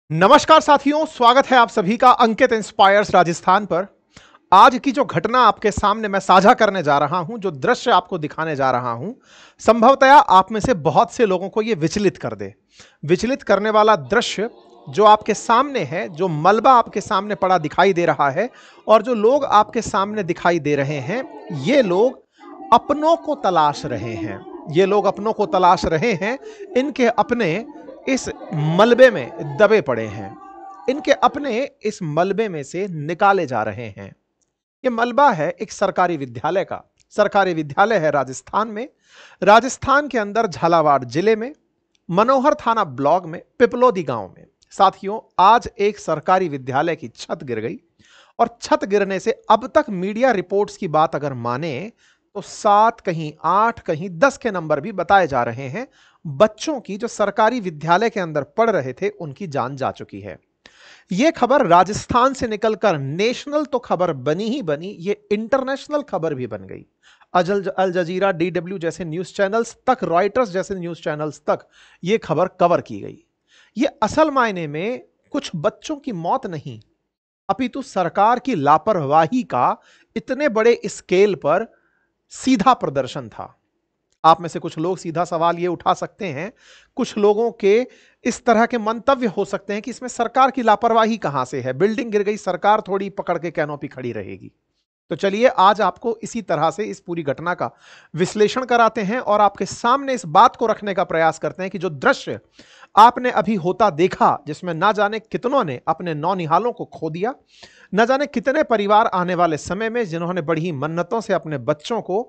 नमस्कार साथियों, स्वागत है आप सभी का अंकित इंस्पायर्स राजस्थान पर। आज की जो घटना आपके सामने मैं साझा करने जा रहा हूं, जो दृश्य आपको दिखाने जा रहा हूं, संभवतया आप में से बहुत से लोगों को यह विचलित कर दे। विचलित करने वाला दृश्य जो आपके सामने है, जो मलबा आपके सामने पड़ा दिखाई दे रहा है और जो लोग आपके सामने दिखाई दे रहे हैं, ये लोग अपनों को तलाश रहे हैं। ये लोग अपनों को तलाश रहे हैं। इनके अपने इस मलबे में दबे पड़े हैं। इनके अपने इस मलबे में से निकाले जा रहे हैं। ये मलबा है एक सरकारी विद्यालय का। सरकारी विद्यालय है राजस्थान में। राजस्थान के अंदर झालावाड़ जिले में मनोहर थाना ब्लॉक में पिपलोदी गांव में। साथियों, आज एक सरकारी विद्यालय की छत गिर गई और छत गिरने से अब तक मीडिया रिपोर्ट्स की बात अगर माने तो 7 कहीं 8 कहीं 10 के नंबर भी बताए जा रहे हैं। बच्चों की जो सरकारी विद्यालय के अंदर पढ़ रहे थे उनकी जान जा चुकी है। यह खबर राजस्थान से निकलकर नेशनल तो खबर बनी ही बनी, ये इंटरनेशनल खबर भी बन गई। अल जजीरा, DW जैसे न्यूज चैनल्स तक, रॉयटर्स जैसे न्यूज चैनल्स तक यह खबर कवर की गई। ये असल मायने में कुछ बच्चों की मौत नहीं, अपितु सरकार की लापरवाही का इतने बड़े स्केल पर सीधा प्रदर्शन था। आप में से कुछ लोग सीधा सवाल यह उठा सकते हैं, कुछ लोगों के इस तरह के मंतव्य हो सकते हैं कि इसमें सरकार की लापरवाही कहां से है, बिल्डिंग गिर गई, सरकार थोड़ी पकड़ के कैनोपी खड़ी रहेगी। तो चलिए आज आपको इसी तरह से इस पूरी घटना का विश्लेषण कराते हैं और आपके सामने इस बात को रखने का प्रयास करते हैं कि जो दृश्य आपने अभी होता देखा, जिसमें ना जाने कितनों ने अपने नौनिहालों को खो दिया, न जाने कितने परिवार आने वाले समय में जिन्होंने बड़ी मन्नतों से अपने बच्चों को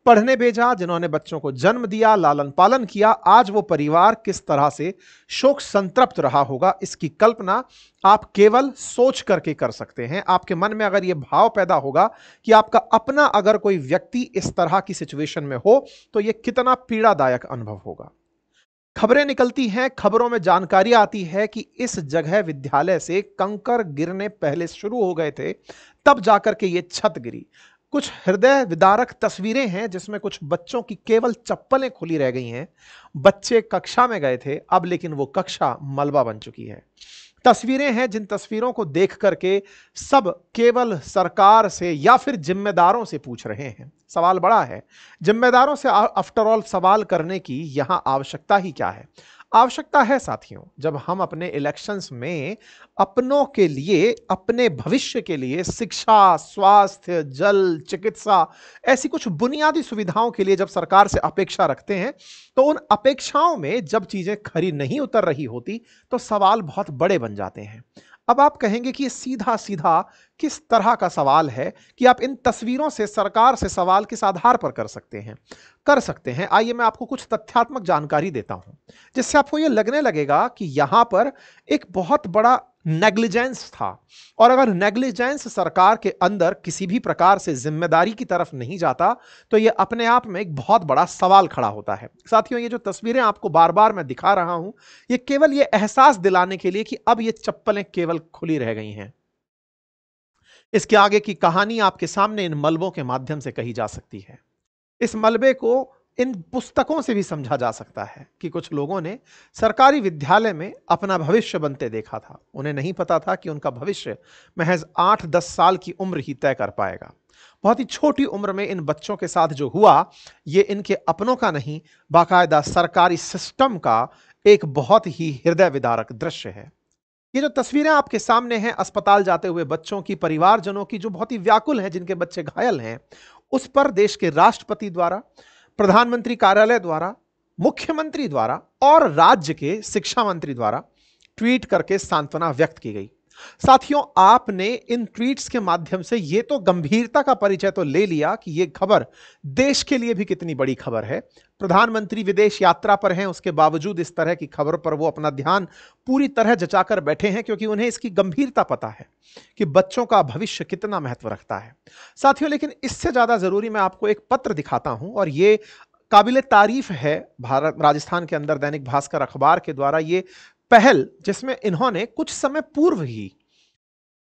पढ़ने भेजा, जिन्होंने बच्चों को जन्म दिया, लालन पालन किया, आज वो परिवार किस तरह से शोक संतप्त रहा होगा, इसकी कल्पना आप केवल सोच करके कर सकते हैं। आपके मन में अगर यह भाव पैदा होगा कि आपका अपना अगर कोई व्यक्ति इस तरह की सिचुएशन में हो तो यह कितना पीड़ादायक अनुभव होगा। खबरें निकलती हैं, खबरों में जानकारी आती है कि इस जगह विद्यालय से कंकर गिरने पहले शुरू हो गए थे, तब जाकर के ये छत गिरी। कुछ हृदय विदारक तस्वीरें हैं जिसमें कुछ बच्चों की केवल चप्पलें खुली रह गई हैं। बच्चे कक्षा में गए थे, अब लेकिन वो कक्षा मलबा बन चुकी है। तस्वीरें हैं जिन तस्वीरों को देख करके सब केवल सरकार से या फिर जिम्मेदारों से पूछ रहे हैं। सवाल बड़ा है, जिम्मेदारों से आफ्टर ऑल सवाल करने की यहां आवश्यकता ही क्या है? आवश्यकता है साथियों, जब हम अपने इलेक्शंस में अपनों के लिए, अपने भविष्य के लिए शिक्षा, स्वास्थ्य, जल, चिकित्सा, ऐसी कुछ बुनियादी सुविधाओं के लिए जब सरकार से अपेक्षा रखते हैं, तो उन अपेक्षाओं में जब चीजें खरी नहीं उतर रही होती तो सवाल बहुत बड़े बन जाते हैं। अब आप कहेंगे कि ये सीधा सीधा किस तरह का सवाल है कि आप इन तस्वीरों से सरकार से सवाल किस आधार पर कर सकते हैं? कर सकते हैं, आइए मैं आपको कुछ तथ्यात्मक जानकारी देता हूं जिससे आपको यह लगने लगेगा कि यहां पर एक बहुत बड़ा नेग्लिजेंस था। और अगर नेग्लिजेंस सरकार के अंदर किसी भी प्रकार से जिम्मेदारी की तरफ नहीं जाता तो यह अपने आप में एक बहुत बड़ा सवाल खड़ा होता है। साथियों, ये जो तस्वीरें आपको बार बार मैं दिखा रहा हूं, ये केवल ये एहसास दिलाने के लिए कि अब ये चप्पलें केवल खुली रह गई हैं। इसके आगे की कहानी आपके सामने इन मलबों के माध्यम से कही जा सकती है। इस मलबे को इन पुस्तकों से भी समझा जा सकता है कि कुछ लोगों ने सरकारी विद्यालय में अपना भविष्य बनते देखा था। उन्हें नहीं पता था कि उनका भविष्य महज 8-10 साल की उम्र ही तय कर पाएगा। बहुत ही छोटी उम्र में इन बच्चों के साथ जो हुआ, ये इनके अपनों का नहीं, बाकायदा सरकारी सिस्टम का एक बहुत ही हृदय विदारक दृश्य है। ये जो तस्वीरें आपके सामने हैं अस्पताल जाते हुए बच्चों की, परिवारजनों की जो बहुत ही व्याकुल हैं, जिनके बच्चे घायल हैं, उस पर देश के राष्ट्रपति द्वारा, प्रधानमंत्री कार्यालय द्वारा, मुख्यमंत्री द्वारा और राज्य के शिक्षा मंत्री द्वारा ट्वीट करके सांत्वना व्यक्त की गई। साथियों, आपने इन ट्वीट्स के माध्यम से यह तो गंभीरता का परिचय तो ले लिया कि यह खबर देश के लिए भी कितनी बड़ी खबर है। प्रधानमंत्री विदेश यात्रा पर हैं, उसके बावजूद इस तरह की खबर पर वो अपना ध्यान पूरी तरह जचाकर बैठे हैं, क्योंकि उन्हें इसकी गंभीरता पता है कि बच्चों का भविष्य कितना महत्व रखता है। साथियों, लेकिन इससे ज्यादा जरूरी मैं आपको एक पत्र दिखाता हूं और ये काबिले तारीफ है भारत राजस्थान के अंदर दैनिक भास्कर अखबार के द्वारा ये पहल, जिसमें इन्होंने कुछ समय पूर्व ही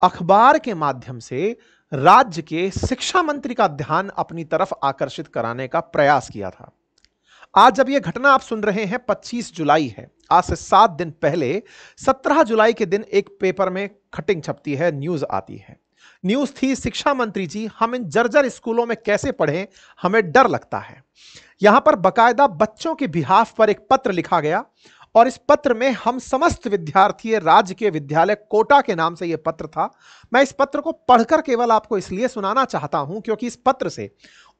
अखबार के माध्यम से राज्य के शिक्षा मंत्री का ध्यान अपनी तरफ आकर्षित कराने का प्रयास किया था। आज जब यह घटना आप सुन रहे हैं, 25 जुलाई है, आज से 7 दिन पहले 17 जुलाई के दिन एक पेपर में कटिंग छपती है, न्यूज आती है। न्यूज थी, शिक्षा मंत्री जी हम इन जर्जर स्कूलों में कैसे पढ़ें, हमें डर लगता है। यहां पर बकायदा बच्चों के बिहाफ पर एक पत्र लिखा गया और इस पत्र में हम समस्त विद्यार्थी राज्य के विद्यालय कोटा के नाम से यह पत्र था। मैं इस पत्र को पढ़कर केवल आपको इसलिए सुनाना चाहता हूं क्योंकि इस पत्र से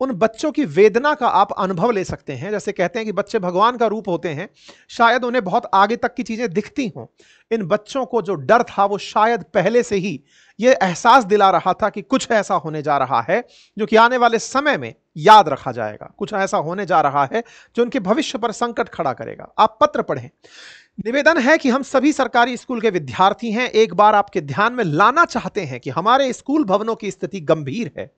उन बच्चों की वेदना का आप अनुभव ले सकते हैं। जैसे कहते हैं कि बच्चे भगवान का रूप होते हैं, शायद उन्हें बहुत आगे तक की चीजें दिखती हों। इन बच्चों को जो डर था वो शायद पहले से ही यह एहसास दिला रहा था कि कुछ ऐसा होने जा रहा है जो कि आने वाले समय में याद रखा जाएगा, कुछ ऐसा होने जा रहा है जो उनके भविष्य पर संकट खड़ा करेगा। आप पत्र पढ़ें। निवेदन है कि हम सभी सरकारी स्कूल के विद्यार्थी हैं, एक बार आपके ध्यान में लाना चाहते हैं कि हमारे स्कूल भवनों की स्थिति गंभीर है।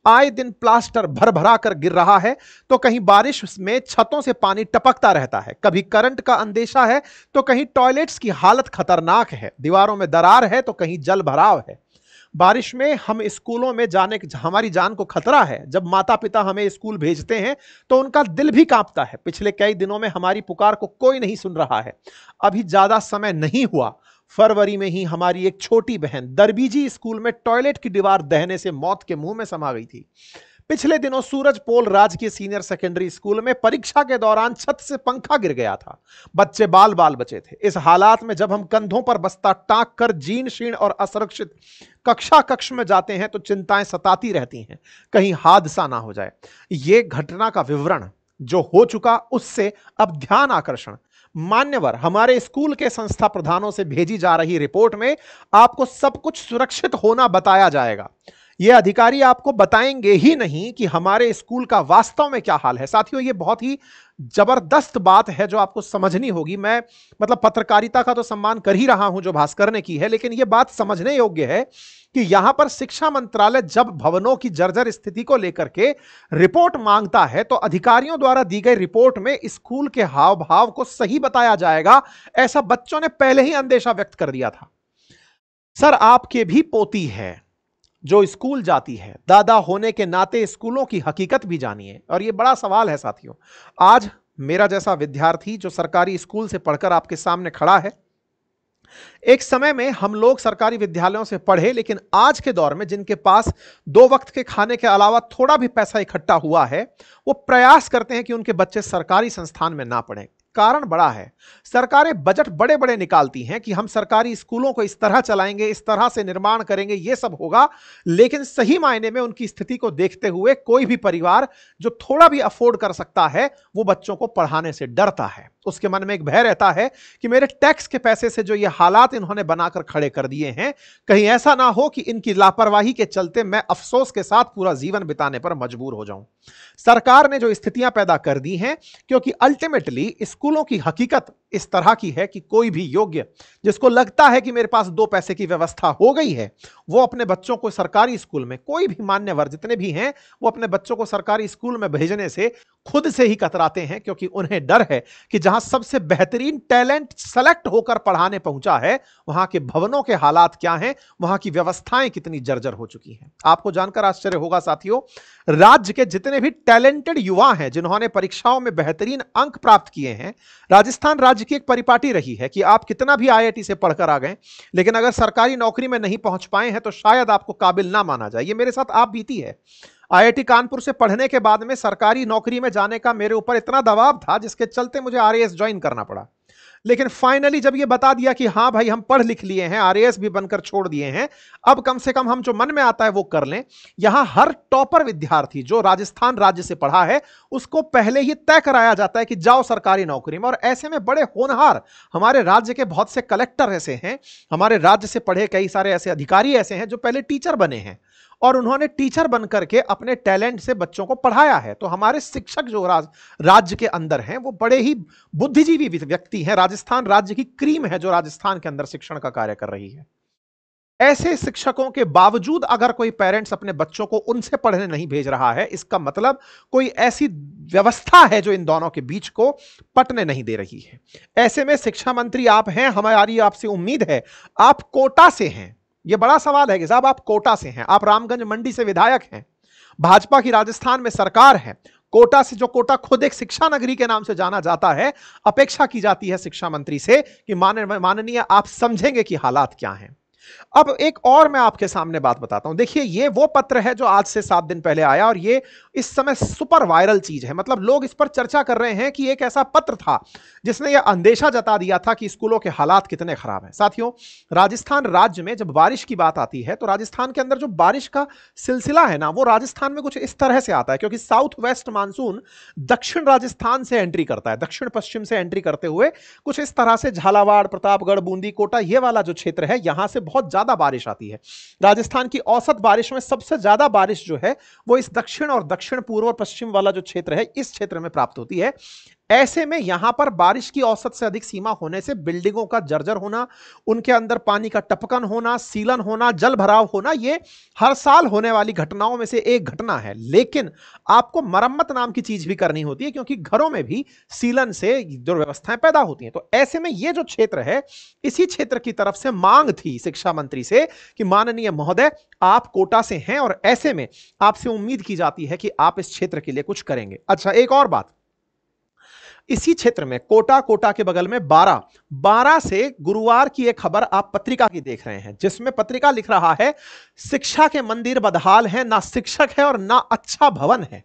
आए दिन प्लास्टर भर भरा कर गिर रहा है, तो कहीं बारिश में छतों से पानी टपकता रहता है, कभी करंट का अंदेशा है तो कहीं टॉयलेट्स की हालत खतरनाक है, दीवारों में दरार है तो कहीं जल भराव है। बारिश में हम स्कूलों में जाने हमारी जान को खतरा है। जब माता पिता हमें स्कूल भेजते हैं तो उनका दिल भी कांपता है। पिछले कई दिनों में हमारी पुकार को कोई नहीं सुन रहा है। अभी ज्यादा समय नहीं हुआ, फरवरी में ही हमारी एक छोटी बहन दरबीजी स्कूल में टॉयलेट की दीवार दहने से मौत के मुंह में समा गई थी। पिछले दिनों सूरजपोल राजकीय सीनियर सेकेंडरी स्कूल में परीक्षा के दौरान छत से पंखा गिर गया था, बच्चे बाल बाल बचे थे। इस हालात में जब हम कंधों पर बस्ता टांक कर जीर्ण शीर्ण और असुरक्षित कक्ष में जाते हैं तो चिंताएं सताती रहती हैं, कहीं हादसा ना हो जाए। ये घटना का विवरण जो हो चुका उससे अब ध्यान आकर्षण। मान्यवर, हमारे स्कूल के संस्था प्रधानों से भेजी जा रही रिपोर्ट में आपको सब कुछ सुरक्षित होना बताया जाएगा। ये अधिकारी आपको बताएंगे ही नहीं कि हमारे स्कूल का वास्तव में क्या हाल है। साथियों, ये बहुत ही जबरदस्त बात है जो आपको समझनी होगी। मैं पत्रकारिता का तो सम्मान कर ही रहा हूं जो भास्कर ने की है, लेकिन यह बात समझने योग्य है कि यहां पर शिक्षा मंत्रालय जब भवनों की जर्जर स्थिति को लेकर के रिपोर्ट मांगता है तो अधिकारियों द्वारा दी गई रिपोर्ट में स्कूल के हाव भाव को सही बताया जाएगा, ऐसा बच्चों ने पहले ही अंदेशा व्यक्त कर दिया था। सर, आपके भी पोती है जो स्कूल जाती है, दादा होने के नाते स्कूलों की हकीकत भी जानिए। और यह बड़ा सवाल है साथियों। आज मेरा जैसा विद्यार्थी जो सरकारी स्कूल से पढ़कर आपके सामने खड़ा है, एक समय में हम लोग सरकारी विद्यालयों से पढ़े, लेकिन आज के दौर में जिनके पास 2 वक्त के खाने के अलावा थोड़ा भी पैसा इकट्ठा हुआ है, वो प्रयास करते हैं कि उनके बच्चे सरकारी संस्थान में ना पढ़ें। कारण बड़ा है, सरकारें बजट बड़े बड़े निकालती हैं कि हम सरकारी स्कूलों को इस तरह चलाएंगे, इस तरह से निर्माण करेंगे, ये सब होगा, लेकिन सही मायने में उनकी स्थिति को देखते हुए कोई भी परिवार जो थोड़ा भी अफोर्ड कर सकता है वो बच्चों को पढ़ाने से डरता है। उसके मन में एक भय रहता है कि मेरे टैक्स के पैसे से जो ये हालात इन्होंने बनाकर खड़े कर दिए हैं, कहीं ऐसा ना हो कि इनकी लापरवाही के चलते मैं अफसोस के साथ पूरा जीवन बिताने पर मजबूर हो जाऊं। सरकार ने जो स्थितियां पैदा कर दी हैं, क्योंकि अल्टीमेटली स्कूलों की हकीकत इस तरह की है कि कोई भी योग्य जिसको लगता है कि मेरे पास 2 पैसे की व्यवस्था हो गई है, वो अपने बच्चों को सरकारी स्कूल में, कोई भी मान्यवर जितने भी हैं, वो अपने बच्चों को सरकारी स्कूल में भेजने से खुद से ही कतराते हैं, क्योंकि उन्हें डर है कि जहां सबसे बेहतरीन टैलेंट सेलेक्ट होकर पढ़ाने पहुंचा है, वहां के भवनों के हालात क्या हैं, वहां की व्यवस्थाएं कितनी जर्जर हो चुकी हैं। आपको जानकर आश्चर्य होगा साथियों, राज्य के जितने भी टैलेंटेड युवा हैं जिन्होंने परीक्षाओं में बेहतरीन अंक प्राप्त किए हैं, राजस्थान राज्य की एक परिपाटी रही है कि आप कितना भी आईआईटी से पढ़कर आ गए, लेकिन अगर सरकारी नौकरी में नहीं पहुंच पाए हैं तो शायद आपको काबिल ना माना जाए। ये मेरे साथ आप बीती है। आईआईटी कानपुर से पढ़ने के बाद में सरकारी नौकरी में जाने का मेरे ऊपर इतना दबाव था जिसके चलते मुझे आरएएस ज्वाइन करना पड़ा। लेकिन फाइनली जब ये बता दिया कि हाँ भाई हम पढ़ लिख लिए हैं, आरएएस भी बनकर छोड़ दिए हैं, अब कम से कम हम जो मन में आता है वो कर लें। यहां हर टॉपर विद्यार्थी जो राजस्थान राज्य से पढ़ा है उसको पहले ही तय कराया जाता है कि जाओ सरकारी नौकरी में। और ऐसे में बड़े होनहार हमारे राज्य के बहुत से कलेक्टर ऐसे हैं, हमारे राज्य से पढ़े कई सारे ऐसे अधिकारी ऐसे हैं जो पहले टीचर बने हैं और उन्होंने टीचर बनकर के अपने टैलेंट से बच्चों को पढ़ाया है। तो हमारे शिक्षक जो राज्य के अंदर हैं वो बड़े ही बुद्धिजीवी व्यक्ति हैं। राजस्थान राज्य की क्रीम है जो राजस्थान के अंदर शिक्षण का कार्य कर रही है। ऐसे शिक्षकों के बावजूद अगर कोई पेरेंट्स अपने बच्चों को उनसे पढ़ने नहीं भेज रहा है, इसका मतलब कोई ऐसी व्यवस्था है जो इन दोनों के बीच को पटने नहीं दे रही है। ऐसे में शिक्षा मंत्री आप हैं, हमारी आपसे उम्मीद है, आप कोटा से हैं। यह बड़ा सवाल है कि साहब आप कोटा से हैं, आप रामगंज मंडी से विधायक हैं, भाजपा की राजस्थान में सरकार है, कोटा से, जो कोटा खुद एक शिक्षा नगरी के नाम से जाना जाता है, अपेक्षा की जाती है शिक्षा मंत्री से कि माननीय आप समझेंगे कि हालात क्या हैं। अब एक और मैं आपके सामने बात बताता हूं। देखिए, ये वो पत्र है जो आज से 7 दिन पहले आया और ये इस समय सुपर वायरल चीज है। मतलब लोग इस पर चर्चा कर रहे हैं कि एक ऐसा पत्र था जिसने यह अंदेशा जता दिया था कि स्कूलों के हालात कितने खराब हैं। साथियों, राजस्थान राज्य में जब बारिश की बात आती है तो राजस्थान के अंदर जो बारिश का सिलसिला है ना, वो राजस्थान में कुछ इस तरह से आता है, क्योंकि साउथ वेस्ट मानसून दक्षिण राजस्थान से एंट्री करता है, दक्षिण पश्चिम से एंट्री करते हुए कुछ इस तरह से झालावाड़, प्रतापगढ़, बूंदी, कोटा, ये वाला जो क्षेत्र है, यहां से बहुत ज्यादा बारिश आती है। राजस्थान की औसत बारिश में सबसे ज्यादा बारिश जो है वो इस दक्षिण और दक्षिण पूर्व और पश्चिम वाला जो क्षेत्र है, इस क्षेत्र में प्राप्त होती है। ऐसे में यहां पर बारिश की औसत से अधिक सीमा होने से बिल्डिंगों का जर्जर होना, उनके अंदर पानी का टपकन होना, सीलन होना, जल भराव होना, ये हर साल होने वाली घटनाओं में से एक घटना है। लेकिन आपको मरम्मत नाम की चीज भी करनी होती है, क्योंकि घरों में भी सीलन से दुर्व्यवस्थाएं पैदा होती हैं। तो ऐसे में ये जो क्षेत्र है, इसी क्षेत्र की तरफ से मांग थी शिक्षा मंत्री से कि माननीय महोदय, आप कोटा से हैं और ऐसे में आपसे उम्मीद की जाती है कि आप इस क्षेत्र के लिए कुछ करेंगे। अच्छा, एक और बात, इसी क्षेत्र में कोटा के बगल में बारह से गुरुवार की एक खबर आप पत्रिका की देख रहे हैं, जिसमें पत्रिका लिख रहा है, शिक्षा के मंदिर बदहाल है, ना शिक्षक है और ना अच्छा भवन है।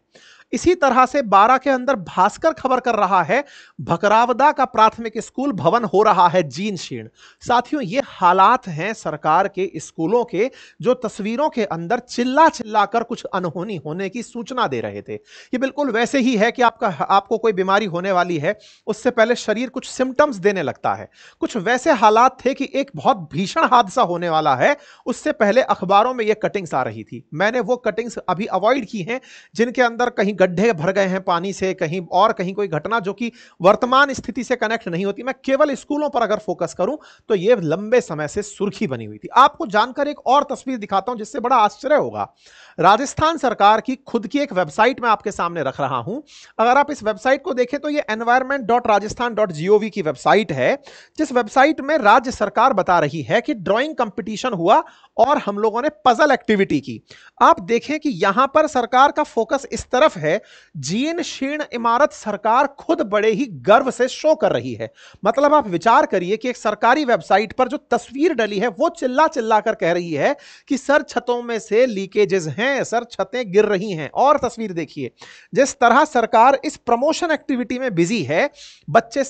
इसी तरह से 12 के अंदर भास्कर खबर कर रहा है, भकरावदा का प्राथमिक स्कूल भवन हो रहा है जीर्ण शीर्ण। साथियों, ये हालात हैं सरकार के स्कूलों के, जो तस्वीरों के अंदर चिल्ला चिल्ला कर कुछ अनहोनी होने की सूचना दे रहे थे। ये बिल्कुल वैसे ही है कि आपको कोई बीमारी होने वाली है, उससे पहले शरीर कुछ सिम्टम्स देने लगता है। कुछ वैसे हालात थे कि एक बहुत भीषण हादसा होने वाला है, उससे पहले अखबारों में ये कटिंग्स आ रही थी। मैंने वो कटिंग्स अभी अवॉइड की हैं जिनके अंदर कहीं गड्ढे भर गए हैं पानी से, कहीं कोई घटना जो कि वर्तमान स्थिति से कनेक्ट नहीं होती। मैं केवल स्कूलों पर अगर फोकस करूं तो यह लंबे समय से सुर्खी बनी हुई थी। आपको जानकर एक और तस्वीर दिखाता हूं जिससे बड़ा आश्चर्य होगा। राजस्थान सरकार की खुद की एक वेबसाइट मैं आपके सामने रख रहा हूं। अगर आप इस वेबसाइट को देखें तो यह environment.rajasthan.gov की वेबसाइट है, जिस वेबसाइट में राज्य सरकार बता रही है कि ड्राइंग कंपटीशन हुआ और हम लोगों ने पजल एक्टिविटी की। आप देखें कि यहां पर सरकार का फोकस इस तरफ है, जीर्ण शीर्ण इमारत सरकार खुद बड़े ही गर्व से शो कर रही है। मतलब आप विचार करिए कि एक सरकारी वेबसाइट पर जो तस्वीर डली है वो चिल्ला चिल्ला कर कह रही है कि सर छतों में से लीकेजेस हैं, सर छतें गिर रही हैं। और तस्वीर देखिए, जिस तरह सरकार इस प्रमोशन एक्टिविटी में बिजी है, बच्चे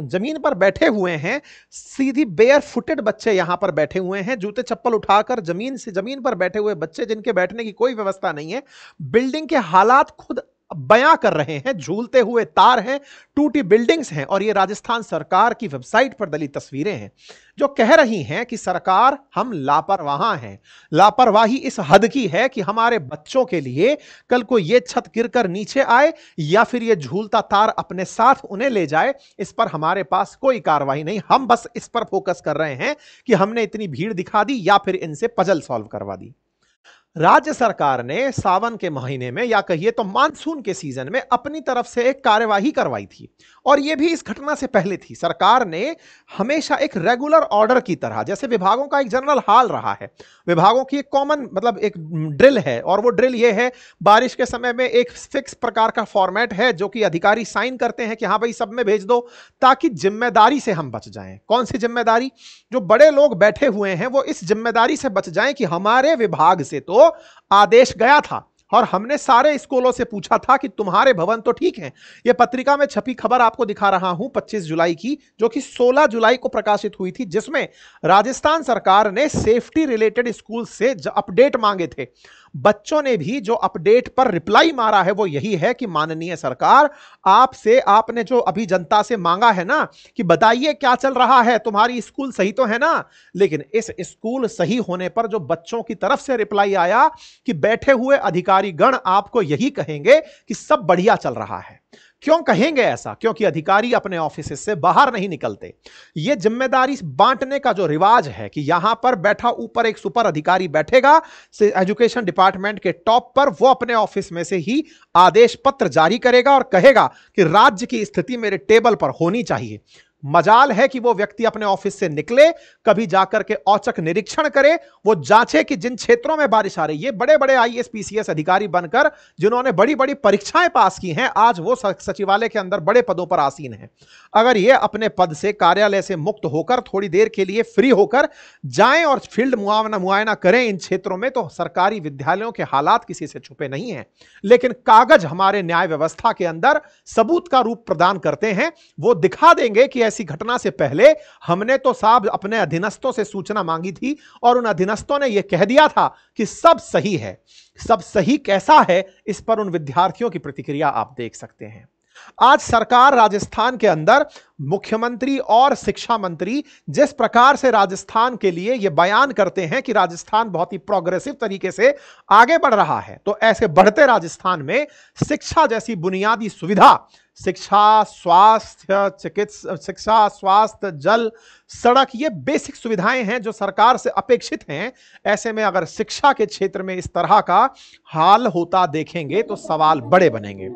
जमीन पर बैठे हुए हैं, सीधी बेयर फुटेड बच्चे यहां पर बैठे हुए हैं, जूते चप्पल उठाकर जमीन पर बैठे हुए बच्चे जिनके बैठने की कोई व्यवस्था नहीं है, बिल्डिंग के हालात खुद बयां कर रहे हैं, झूलते हुए तार हैं, टूटी बिल्डिंग्स हैं। और ये राजस्थान सरकार की वेबसाइट पर डली तस्वीरें हैं जो कह रही हैं कि सरकार हम लापरवाह हैं। लापरवाही इस हद की है कि हमारे बच्चों के लिए कल को ये छत गिरकर नीचे आए या फिर ये झूलता तार अपने साथ उन्हें ले जाए, इस पर हमारे पास कोई कार्रवाई नहीं। हम बस इस पर फोकस कर रहे हैं कि हमने इतनी भीड़ दिखा दी या फिर इनसे पजल सॉल्व करवा दी। राज्य सरकार ने सावन के महीने में या कहिए तो मानसून के सीजन में अपनी तरफ से एक कार्यवाही करवाई थी, और यह भी इस घटना से पहले थी। सरकार ने हमेशा एक रेगुलर ऑर्डर की तरह, जैसे विभागों का एक जनरल हाल रहा है, विभागों की एक कॉमन मतलब एक ड्रिल है, और वो ड्रिल ये है, बारिश के समय में एक फिक्स प्रकार का फॉर्मेट है जो कि अधिकारी साइन करते हैं कि हाँ भाई सब में भेज दो, ताकि जिम्मेदारी से हम बच जाएं। कौन सी जिम्मेदारी? जो बड़े लोग बैठे हुए हैं वो इस जिम्मेदारी से बच जाएं कि हमारे विभाग से तो आदेश गया था और हमने सारे स्कूलों से पूछा था कि तुम्हारे भवन तो ठीक हैं। यह पत्रिका में छपी खबर आपको दिखा रहा हूं 25 जुलाई की, जो कि 16 जुलाई को प्रकाशित हुई थी, जिसमें राजस्थान सरकार ने सेफ्टी रिलेटेड स्कूल से अपडेट मांगे थे। बच्चों ने भी जो अपडेट पर रिप्लाई मारा है वो यही है कि माननीय सरकार, आपसे आपने जो अभी जनता से मांगा है ना कि बताइए क्या चल रहा है, तुम्हारी स्कूल सही तो है ना, लेकिन इस स्कूल सही होने पर जो बच्चों की तरफ से रिप्लाई आया कि बैठे हुए अधिकारी गण आपको यही कहेंगे कि सब बढ़िया चल रहा है। क्यों कहेंगे ऐसा? क्योंकि अधिकारी अपने ऑफिस से बाहर नहीं निकलते। यह जिम्मेदारी बांटने का जो रिवाज है कि यहां पर बैठा ऊपर एक सुपर अधिकारी बैठेगा एजुकेशन डिपार्टमेंट के टॉप पर, वो अपने ऑफिस में से ही आदेश पत्र जारी करेगा और कहेगा कि राज्य की स्थिति मेरे टेबल पर होनी चाहिए। मजाल है कि वो व्यक्ति अपने ऑफिस से निकले, कभी जाकर के औचक निरीक्षण करे, वो जांचे कि जिन क्षेत्रों में बारिश आ रही है। बड़े बड़े आईएएस पीसीएस अधिकारी बनकर जिन्होंने बड़ी बड़ी परीक्षाएं पास की हैं, आज वो सचिवालय के अंदर बड़े पदों पर आसीन हैं। अगर ये अपने पद से, कार्यालय से मुक्त होकर थोड़ी देर के लिए फ्री होकर जाएं और फील्ड मुआयना करें इन क्षेत्रों में, तो सरकारी विद्यालयों के हालात किसी से छुपे नहीं हैं। लेकिन कागज हमारे न्याय व्यवस्था के अंदर सबूत का रूप प्रदान करते हैं। वो दिखा देंगे कि ऐसी घटना से पहले हमने तो साहब अपने अधीनस्थों से सूचना मांगी थी और उन अधीनस्थों ने यह कह दिया था कि सब सही है। सब सही कैसा है, इस पर उन विद्यार्थियों की प्रतिक्रिया आप देख सकते हैं। आज सरकार राजस्थान के अंदर मुख्यमंत्री और शिक्षा मंत्री जिस प्रकार से राजस्थान के लिए यह बयान करते हैं कि राजस्थान बहुत ही प्रोग्रेसिव तरीके से आगे बढ़ रहा है, तो ऐसे बढ़ते राजस्थान में शिक्षा जैसी बुनियादी सुविधा, शिक्षा, स्वास्थ्य, जल, सड़क, ये बेसिक सुविधाएं हैं जो सरकार से अपेक्षित हैं। ऐसे में अगर शिक्षा के क्षेत्र में इस तरह का हाल होता देखेंगे तो सवाल बड़े बनेंगे।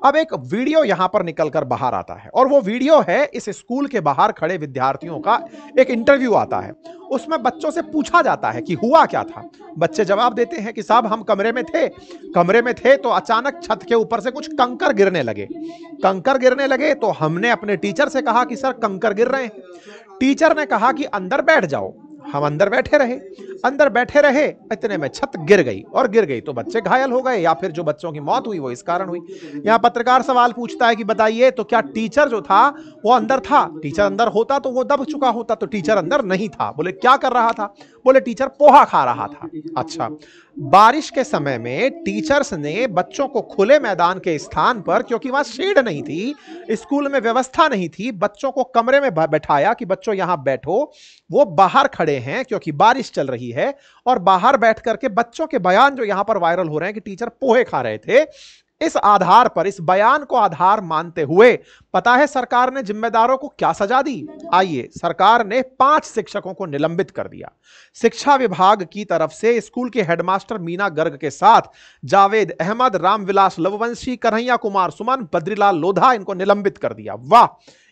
अब एक वीडियो यहां पर निकलकर बाहर आता है और वो वीडियो है इस स्कूल के बाहर खड़े विद्यार्थियों का। एक इंटरव्यू आता है, उसमें बच्चों से पूछा जाता है कि हुआ क्या था। बच्चे जवाब देते हैं कि साहब हम कमरे में थे तो अचानक छत के ऊपर से कुछ कंकर गिरने लगे तो हमने अपने टीचर से कहा कि सर कंकर गिर रहे हैं। टीचर ने कहा कि अंदर बैठ जाओ। हम अंदर बैठे रहे, इतने में छत गिर गई तो बच्चे घायल हो गए, या फिर जो बच्चों की मौत हुई वो इस कारण हुई। यहां पत्रकार सवाल पूछता है कि बताइए तो क्या टीचर जो था वो अंदर था? टीचर अंदर होता तो वो दब चुका होता, तो टीचर अंदर नहीं था। बोले क्या कर रहा था? बोले टीचर पोहा खा रहा था। अच्छा, बारिश के समय में टीचर्स ने बच्चों को खुले मैदान के स्थान पर, क्योंकि वहां शेड नहीं थी, स्कूल में व्यवस्था नहीं थी, बच्चों को कमरे में बैठाया कि बच्चों यहां बैठो। वो बाहर खड़े हैं क्योंकि बारिश चल रही है, और बाहर बैठ करके बच्चों के बयान जो यहां पर वायरल हो रहे हैं कि टीचर पोहे खा रहे थे, इस आधार पर, इस बयान को आधार मानते हुए पता है सरकार ने जिम्मेदारों को क्या सजा दी? आइए, सरकार ने 5 शिक्षकों को निलंबित कर दिया। शिक्षा विभाग की तरफ से स्कूल के हेडमास्टर मीना गर्ग के साथ जावेद अहमद, रामविलास लववंशी, कन्हैया कुमार सुमन, बद्रीलाल लोधा, इनको निलंबित कर दिया। वाह,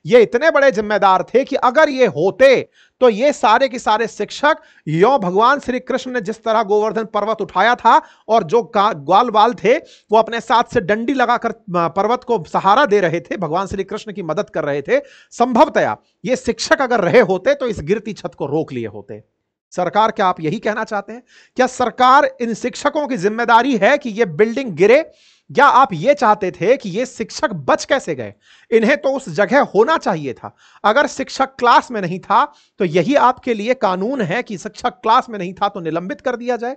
ये इतने बड़े जिम्मेदार थे कि अगर ये होते तो ये सारे के सारे शिक्षक, यो भगवान श्री कृष्ण ने जिस तरह गोवर्धन पर्वत उठाया था और जो ग्वाल बाल थे वो अपने साथ से डंडी लगाकर पर्वत को सहारा दे रहे थे, भगवान श्री कृष्ण की मदद कर रहे थे, संभवतया ये शिक्षक अगर रहे होते तो इस गिरती छत को रोक लिए होते। सरकार, क्या आप यही कहना चाहते हैं? क्या सरकार इन शिक्षकों की जिम्मेदारी है कि यह बिल्डिंग गिरे? या आप यह चाहते थे कि ये शिक्षक बच कैसे गए? इन्हें तो उस जगह होना चाहिए था। अगर शिक्षक क्लास में नहीं था तो यही आपके लिए कानून है कि शिक्षक क्लास में नहीं था तो निलंबित कर दिया जाए।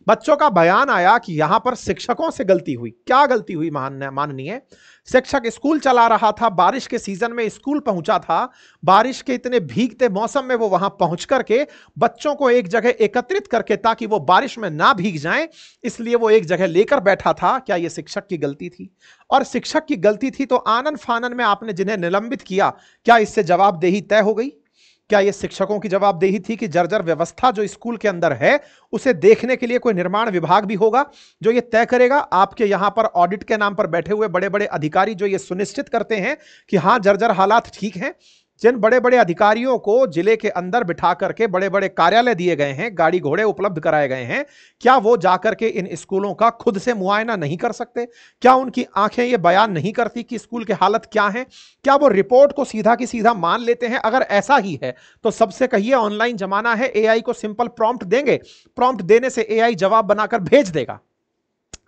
बच्चों का बयान आया कि यहां पर शिक्षकों से गलती हुई। क्या गलती हुई माननीय? शिक्षक स्कूल चला रहा था, बारिश के सीजन में स्कूल पहुंचा था, बारिश के इतने भीगते मौसम में वो वहां पहुंच करके बच्चों को एक जगह एकत्रित करके, ताकि वो बारिश में ना भीग जाएं, इसलिए वो एक जगह लेकर बैठा था। क्या ये शिक्षक की गलती थी? और शिक्षक की गलती थी तो आनन फानन में आपने जिन्हें निलंबित किया, क्या इससे जवाबदेही तय हो गई? क्या यह शिक्षकों की जवाबदेही थी कि जर्जर व्यवस्था जो स्कूल के अंदर है उसे देखने के लिए कोई निर्माण विभाग भी होगा जो यह तय करेगा? आपके यहां पर ऑडिट के नाम पर बैठे हुए बड़े बड़े अधिकारी जो यह सुनिश्चित करते हैं कि हां जर्जर हालात ठीक हैं, जिन बड़े बड़े अधिकारियों को जिले के अंदर बिठा करके बड़े बड़े कार्यालय दिए गए हैं, गाड़ी घोड़े उपलब्ध कराए गए हैं, क्या वो जाकर के इन स्कूलों का खुद से मुआयना नहीं कर सकते? क्या उनकी आंखें ये बयान नहीं करती कि स्कूल की हालत क्या है? क्या वो रिपोर्ट को सीधा की सीधा मान लेते हैं? अगर ऐसा ही है तो सबसे कहिए, ऑनलाइन जमाना है, एआई को सिंपल प्रॉम्प्ट देंगे, प्रॉम्प्ट देने से एआई जवाब बनाकर भेज देगा।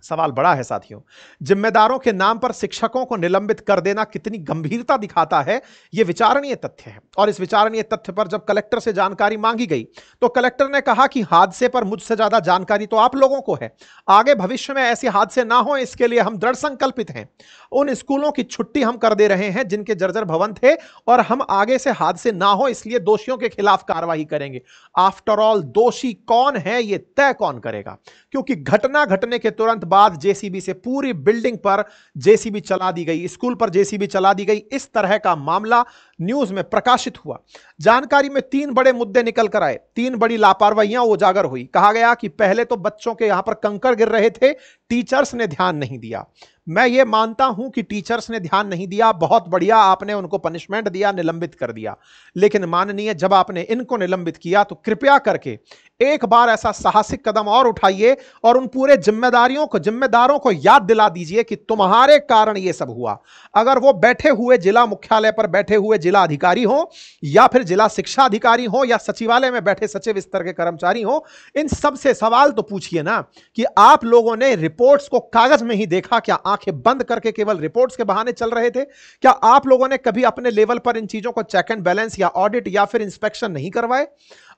सवाल बड़ा है साथियों। जिम्मेदारों के नाम पर शिक्षकों को निलंबित कर देना कितनी गंभीरता दिखाता है, यह विचारणीय तथ्य है। और इस विचारणीय तथ्य पर जब कलेक्टर से जानकारी मांगी गई तो कलेक्टर ने कहा कि हादसे पर मुझसे ज्यादा जानकारी तो आप लोगों को है, आगे भविष्य में ऐसे हादसे ना हो इसके लिए हम दृढ़ संकल्पित हैं। उन स्कूलों की छुट्टी हम कर दे रहे हैं जिनके जर्जर भवन थे, और हम आगे से हादसे ना हो इसलिए दोषियों के खिलाफ कार्रवाई करेंगे। आफ्टर ऑल दोषी कौन है ये तय कौन करेगा? क्योंकि घटना घटने के तुरंत बाद जेसीबी से पूरी बिल्डिंग पर जेसीबी चला दी गई, स्कूल पर जेसीबी चला दी गई। इस तरह का मामला न्यूज में प्रकाशित हुआ। जानकारी में 3 बड़े मुद्दे निकल कर आए, 3 बड़ी लापरवाहियां उजागर हुई। कहा गया कि पहले तो बच्चों के यहां पर कंकड़ गिर रहे थे, टीचर्स ने ध्यान नहीं दिया। मैं ये मानता हूं कि टीचर्स ने ध्यान नहीं दिया, बहुत बढ़िया, आपने उनको पनिशमेंट दिया, निलंबित कर दिया। लेकिन माननीय, जब आपने इनको निलंबित किया तो कृपया करके एक बार ऐसा साहसिक कदम और उठाइए और उन पूरे जिम्मेदारों को याद दिला दीजिए कि तुम्हारे कारण यह सब हुआ। अगर वो बैठे हुए जिला मुख्यालय पर बैठे हुए जिला अधिकारी हो, या फिर जिला शिक्षा अधिकारी हो, या सचिवालय में बैठे सचिव स्तर के कर्मचारी हो, इन सब से सवाल तो पूछिए ना कि आप लोगों ने रिपोर्ट्स को कागज में ही देखा क्या? आंखें बंद करके केवल रिपोर्ट्स के बहाने चल रहे थे क्या? आप लोगों ने कभी अपने लेवल पर इन चीजों को चेक एंड बैलेंस या ऑडिट या फिर इंस्पेक्शन नहीं करवाए?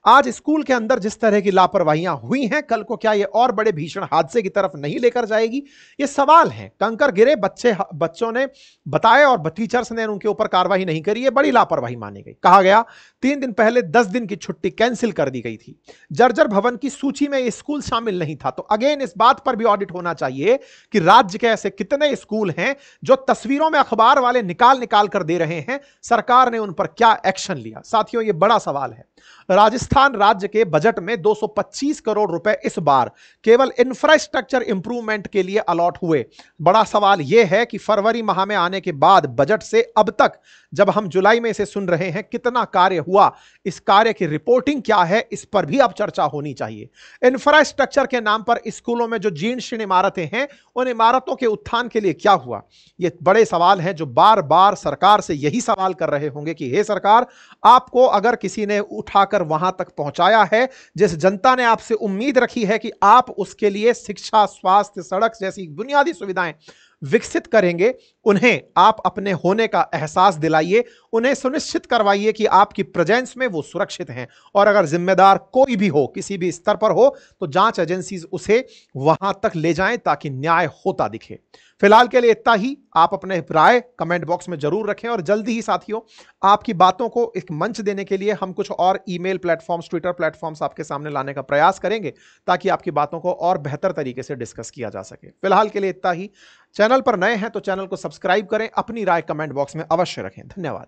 आज स्कूल के अंदर जिस तरह की लापरवाहियां हुई हैं, कल को क्या ये और बड़े भीषण हादसे की तरफ नहीं लेकर जाएगी? ये सवाल है। कंकर गिरे, बच्चों ने बताए और टीचर्स ने उनके ऊपर कार्रवाई नहीं करी, ये बड़ी लापरवाही मानी गई। कहा गया 3 दिन पहले 10 दिन की छुट्टी कैंसिल कर दी गई थी। जर्जर भवन की सूची में ये स्कूल शामिल नहीं था। तो अगेन इस बात पर भी ऑडिट होना चाहिए कि राज्य के ऐसे कितने स्कूल हैं जो तस्वीरों में अखबार वाले निकाल निकाल कर दे रहे हैं, सरकार ने उन पर क्या एक्शन लिया? साथियों, यह बड़ा सवाल है। राजस्थान राज्य के बजट में 225 करोड़ रुपए इस बार केवल इंफ्रास्ट्रक्चर इंप्रूवमेंट के लिए अलॉट हुए। बड़ा सवाल यह है कि फरवरी माह में आने के बाद बजट से अब तक, जब हम जुलाई में इसे सुन रहे हैं, कितना कार्य हुआ, इस कार्य की रिपोर्टिंग क्या है, इस पर भी अब चर्चा होनी चाहिए। इंफ्रास्ट्रक्चर के नाम पर स्कूलों में जो जीर्ण शीर्ण इमारतें हैं, उन इमारतों के उत्थान के लिए क्या हुआ? ये बड़े सवाल हैं जो बार बार सरकार से यही सवाल कर रहे होंगे कि हे सरकार, आपको अगर किसी ने उठाकर वहां तक पहुंचाया है, जिस जनता ने आपसे उम्मीद रखी है कि आप उसके लिए शिक्षा, स्वास्थ्य, सड़क जैसी बुनियादी सुविधाएं विकसित करेंगे, उन्हें आप अपने होने का एहसास दिलाइए, उन्हें सुनिश्चित करवाइए कि आपकी प्रेजेंस में वो सुरक्षित हैं। और अगर जिम्मेदार कोई भी हो, किसी भी स्तर पर हो, तो जांच एजेंसीज उसे वहां तक ले जाएं ताकि न्याय होता दिखे। फिलहाल के लिए इतना ही। आप अपने राय कमेंट बॉक्स में जरूर रखें और जल्दी ही साथियों, आपकी बातों को एक मंच देने के लिए हम कुछ और ईमेल प्लेटफॉर्म्स, ट्विटर प्लेटफॉर्म्स आपके सामने लाने का प्रयास करेंगे ताकि आपकी बातों को और बेहतर तरीके से डिस्कस किया जा सके। फिलहाल के लिए इतना ही। चैनल पर नए हैं तो चैनल को सब्सक्राइब करें, अपनी राय कमेंट बॉक्स में अवश्य रखें। धन्यवाद।